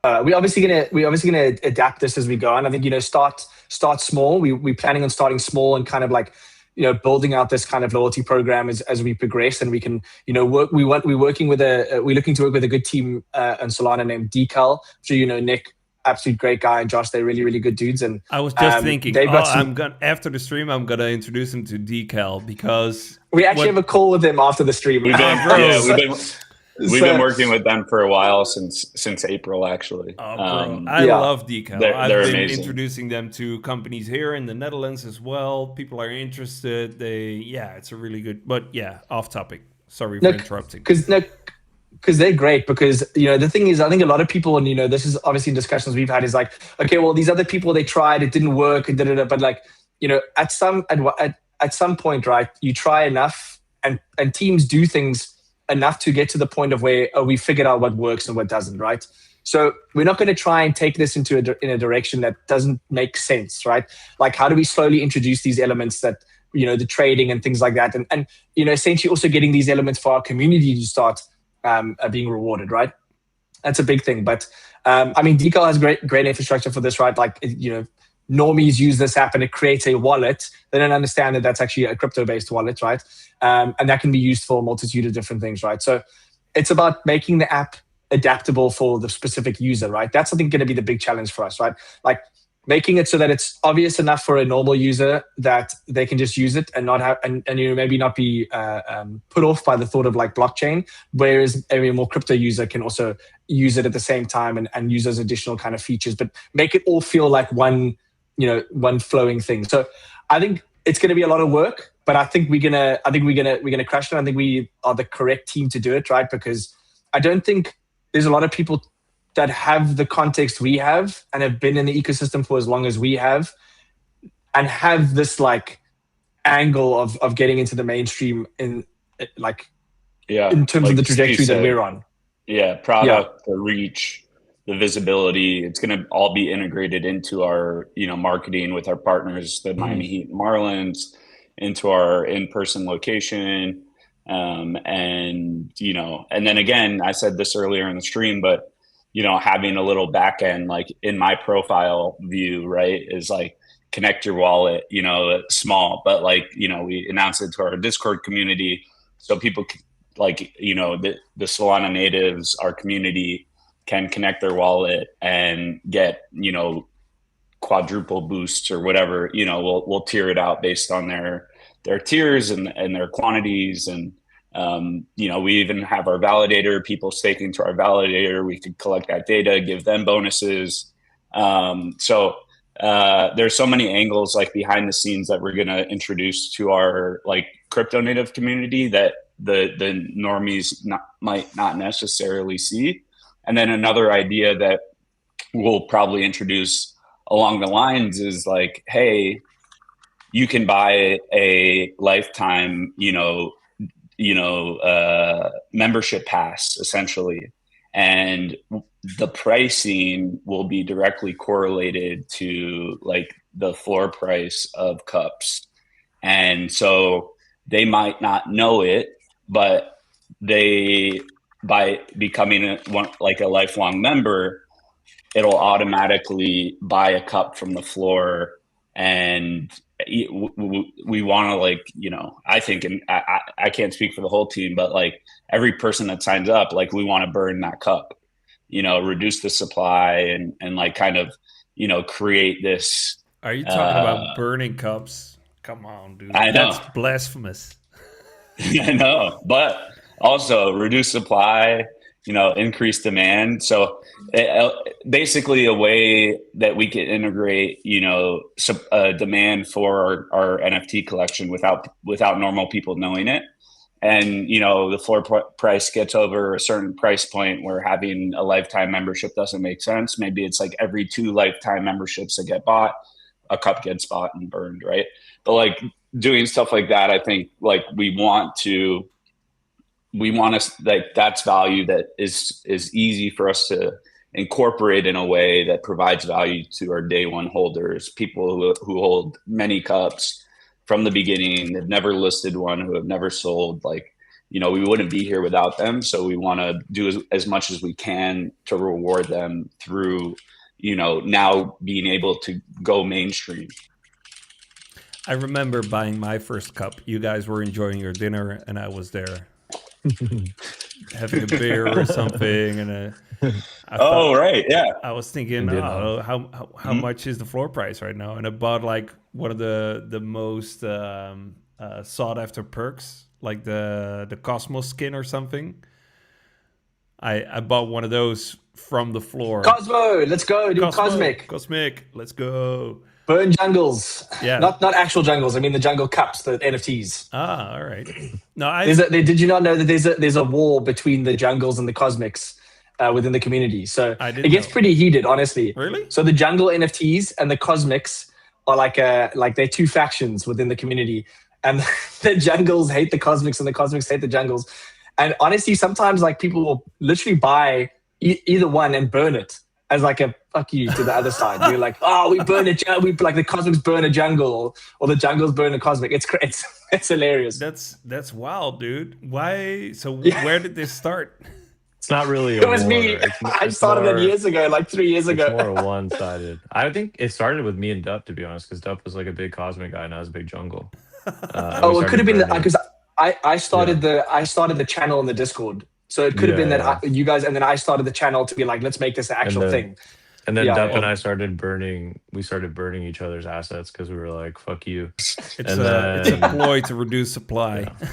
We're obviously gonna adapt this as we go, and I think start small. We're planning on starting small and kind of building out this kind of loyalty program as we progress, and we can work. We're looking to work with a good team in Solana named Decal. So Nick, absolute great guy, and Josh, they're really good dudes. And I was just thinking, after the stream, I'm gonna introduce him to Decal because we actually have a call with them after the stream. We've been working with them for a while since April, actually. I love Decal. I've been amazing. Introducing them to companies here in the Netherlands as well. People are interested. It's a really good. But off topic. Sorry for interrupting. Because they're great. Because the thing is, I think a lot of people, and this is obviously in discussions we've had, is like, okay, well, these other people, they tried, it didn't work, and but at some point, right, you try enough, and teams do things enough to get to the point of where we figured out what works and what doesn't, right? So we're not going to try and take this in a direction that doesn't make sense, right? Like, how do we slowly introduce these elements that, the trading and things like that, and essentially also getting these elements for our community to start being rewarded, right? That's a big thing. But Decal has great infrastructure for this, right? Normies use this app and it creates a wallet. They don't understand that that's actually a crypto-based wallet, right? And that can be used for a multitude of different things, right? So it's about making the app adaptable for the specific user, right? That's, I think, going to be the big challenge for us, right? Like making it so that it's obvious enough for a normal user that they can just use it and not have, and maybe not be put off by the thought of blockchain, whereas a more crypto user can also use it at the same time and use those additional kind of features, but make it all feel like one flowing thing. So I think it's going to be a lot of work, but I think we're gonna crush it. I think we are the correct team to do it, right? Because I don't think there's a lot of people that have the context we have and have been in the ecosystem for as long as we have and have this like angle of getting into the mainstream in terms of the trajectory that we're on. Yeah, product, the reach, the visibility. It's going to all be integrated into our, marketing with our partners, the Miami Heat and Marlins, into our in-person location. And then again, I said this earlier in the stream, but, having a little back end, like in my profile view, right, is like connect your wallet, small, but like, we announced it to our Discord community so people can, like, the Solana natives, our community, can connect their wallet and get, quadruple boosts or whatever. We'll tier it out based on their tiers and their quantities. And, we even have our validator, people staking to our validator. We could collect that data, give them bonuses. So there's so many angles like behind the scenes that we're going to introduce to our like crypto native community that the normies might not necessarily see. And then another idea that we'll probably introduce along the lines is like, hey, you can buy a lifetime, membership pass essentially. And the pricing will be directly correlated to like the floor price of Kups. And so they might not know it, but by becoming a lifelong member, it'll automatically buy a cup from the floor. And we want to I think, and I can't speak for the whole team, but like every person that signs up, like we want to burn that cup, reduce the supply and like kind of, create this. Are you talking about burning cups? Come on, dude. I know. That's blasphemous. I know, but also reduce supply, increase demand. So basically a way that we can integrate, demand for our NFT collection without normal people knowing it. And, the floor price gets over a certain price point where having a lifetime membership doesn't make sense. Maybe it's like every 2 lifetime memberships that get bought, a cup gets bought and burned, right? But like doing stuff like that, I think like we want to like that's value that is easy for us to incorporate in a way that provides value to our day one holders, people who hold many cups from the beginning. They've never listed one, who have never sold. Like, we wouldn't be here without them. So we want to do as much as we can to reward them through, now being able to go mainstream. I remember buying my first cup. You guys were enjoying your dinner, and I was there having a beer or something. And right, yeah. I was thinking, how much is the floor price right now? And I bought like one of the most sought after perks, like the Cosmos skin or something. I bought one of those from the floor. Cosmo, let's go, dude. Cosmic, let's go. Burn jungles. Yeah. Not actual jungles. I mean the jungle cups, the NFTs. Ah, all right. No, did you not know that there's a war between the jungles and the cosmics within the community? So it gets pretty heated, honestly. Really? So the jungle NFTs and the cosmics are like they're 2 factions within the community, and the jungles hate the cosmics and the cosmics hate the jungles. And honestly, sometimes like people will literally buy either one and burn it as like a fuck you to the other side. You're like, oh, we burn a we like the cosmics burn a jungle, or the jungles burn a cosmic. It's hilarious. That's wild, dude. Why? So where did this start? It's not really. It was me. I started it years ago, like 3 years ago. It's more one-sided. I think it started with me and Dup, to be honest, because Dup was like a big cosmic guy and I was a big jungle. It could have been because I started the channel in the Discord. So it could have been that you guys, and then I started the channel to be like, let's make this an actual thing. And then Dup and I started burning each other's assets because we were like, fuck you. It's a ploy to reduce supply. Yeah.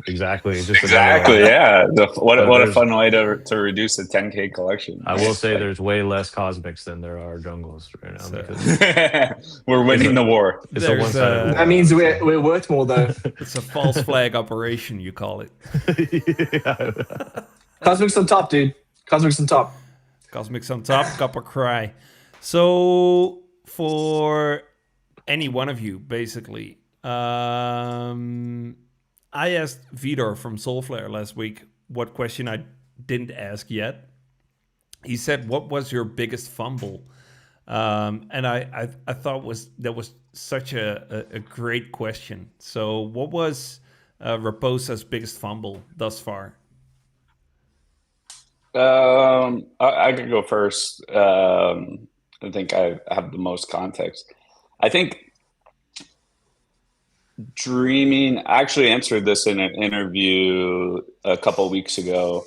Exactly. Yeah. What a fun way to reduce a 10K collection. I will say there's way less cosmics than there are jungles right now. Because we're winning the war. It's a one-sided war. That means we're worth more, though. It's a false flag operation, you call it. Cosmics on top, dude. Cosmics on top. Cosmics on top, Copper Cry. So for any one of you, basically, I asked Vidor from Soulflare last week what question I didn't ask yet. He said, "What was your biggest fumble?" And I thought that was such a great question. So what was Raposa's biggest fumble thus far? I could go first. I think I have the most context. I think dreaming. I actually answered this in an interview a couple of weeks ago.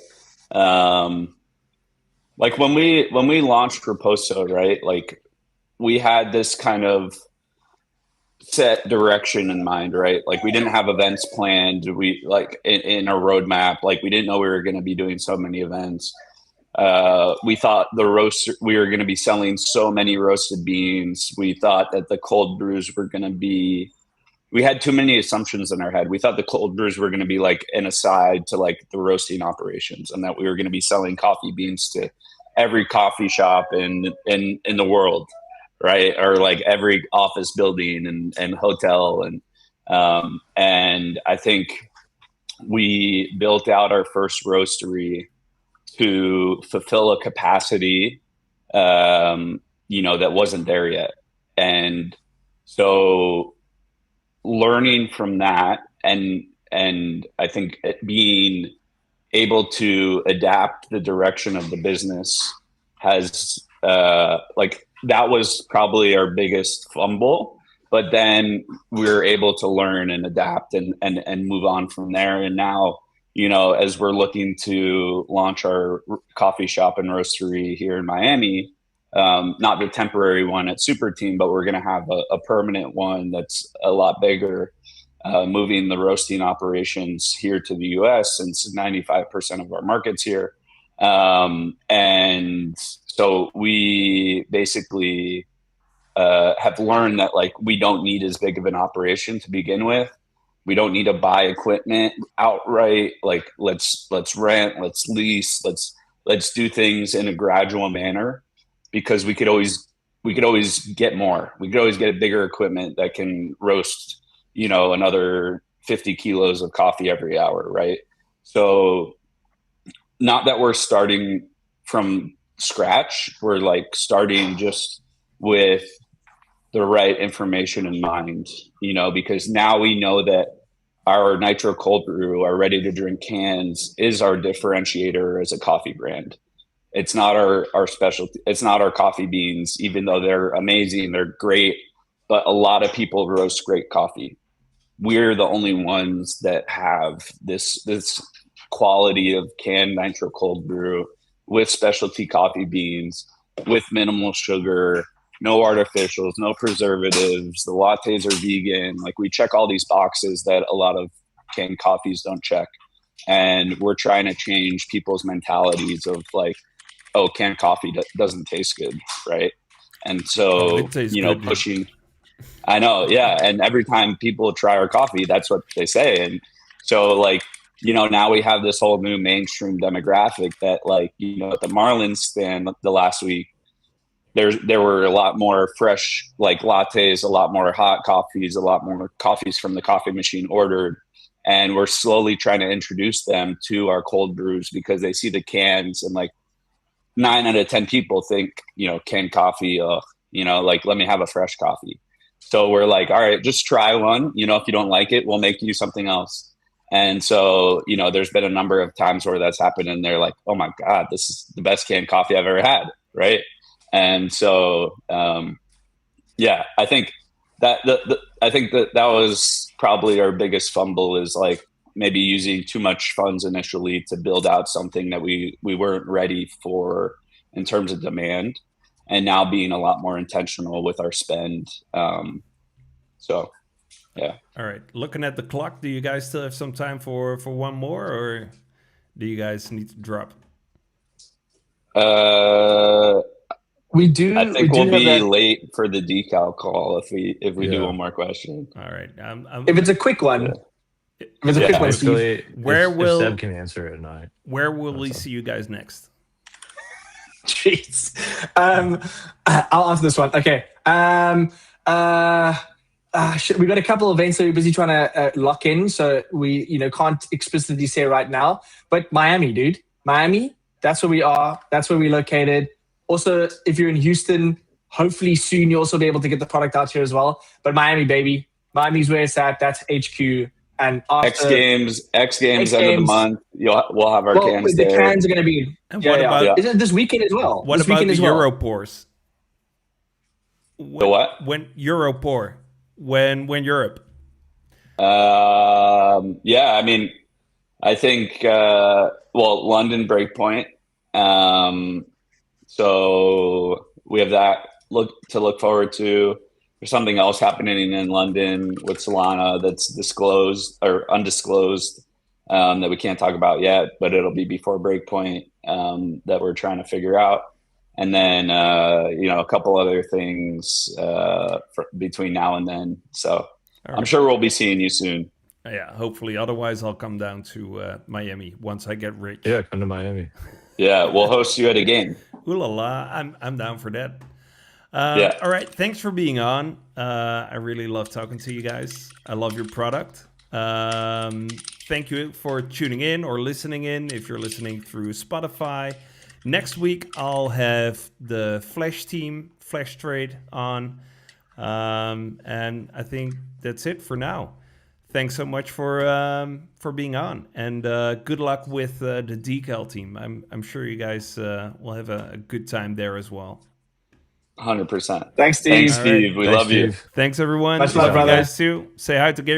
Like when we launched Raposa, right? Like we had this kind of set direction in mind, right? Like we didn't have events planned. We like in a roadmap. Like we didn't know we were going to be doing so many events. We thought we were going to be selling so many roasted beans. We thought that the cold brews were going to be. We had too many assumptions in our head. We thought the cold brews were going to be like an aside to like the roasting operations, and that we were going to be selling coffee beans to every coffee shop in the world, right? Or like every office building and hotel. And I think we built out our first roastery to fulfill a capacity, that wasn't there yet. And so learning from that and I think being able to adapt the direction of the business has like that was probably our biggest fumble, but then we were able to learn and adapt and move on from there. And now, as we're looking to launch our coffee shop and roastery here in Miami, not the temporary one at Super Team, but we're going to have a permanent one that's a lot bigger, moving the roasting operations here to the US, since 95% of our market's here. And so we basically have learned that like we don't need as big of an operation to begin with. We don't need to buy equipment outright. Like let's rent, let's lease, let's do things in a gradual manner, because we could always get more. We could always get a bigger equipment that can roast, another 50 kilos of coffee every hour, right? So not that we're starting from scratch, we're like starting just with the right information in mind, because now we know that our nitro cold brew, our ready to drink cans, is our differentiator as a coffee brand. It's not our specialty. It's not our coffee beans, even though they're amazing, they're great, but a lot of people roast great coffee. We're the only ones that have this quality of canned nitro cold brew with specialty coffee beans, with minimal sugar, no artificials, no preservatives. The lattes are vegan. Like we check all these boxes that a lot of canned coffees don't check. And we're trying to change people's mentalities of like, oh, canned coffee doesn't taste good, right? And so, good, pushing. I know, yeah. And every time people try our coffee, that's what they say. And so, like, now we have this whole new mainstream demographic that, like, at the Marlins stand the last week, there were a lot more fresh, like, lattes, a lot more hot coffees, a lot more coffees from the coffee machine ordered. And we're slowly trying to introduce them to our cold brews, because they see the cans and like 9 out of 10 people think, canned coffee, like, let me have a fresh coffee. So we're like, all right, just try one. If you don't like it, we'll make you something else. And so, there's been a number of times where that's happened and they're like, oh my God, this is the best canned coffee I've ever had. Right. And so, I think that was probably our biggest fumble, is like maybe using too much funds initially to build out something that we weren't ready for in terms of demand, and now being a lot more intentional with our spend. Yeah. All right. Looking at the clock, do you guys still have some time for one more, or do you guys need to drop? We do. I think we'll be late for the decal call if we do one more question. All right. If it's a quick one. If it's a Yeah, quick one, Steve. Basically, Where if will- Seb can answer it, and Where will we That's all. see you guys next? Jeez. I'll answer this one. Okay. We got a couple of events that we're busy trying to lock in, so we can't explicitly say right now. But Miami, dude, Miami. That's where we are. That's where we're located. Also, if you're in Houston, hopefully soon you'll also be able to get the product out here as well. But Miami, baby, Miami's where it's at. That's HQ. And after X Games end of the month. We'll have our cans the there. cans are going to be. And what about Is it this weekend as well? what this about weekend the as well. Europors? The what? When Europor? When Europe? Yeah, I mean, I think London Breakpoint. So we have that to look forward to. There's something else happening in London with Solana that's disclosed or undisclosed that we can't talk about yet, but it'll be before Breakpoint that we're trying to figure out. And then, a couple other things between now and then. So I'm sure we'll be seeing you soon. Yeah, hopefully. Otherwise, I'll come down to Miami once I get rich. Yeah, come to Miami. Yeah, we'll host you at a game. Ooh la la, I'm down for that. Yeah. All right, thanks for being on. I really love talking to you guys. I love your product. Thank you for tuning in or listening in if you're listening through Spotify. Next week, I'll have the Flash team, Flash Trade on. And I think that's it for now. Thanks so much for being on. And good luck with the decal team. I'm sure you guys will have a good time there as well. 100%. Thanks, Steve. Thanks, Steve. All We Thanks, love you. Steve. Thanks, everyone. Much love, You brother. guys too. Say hi to Gabriel.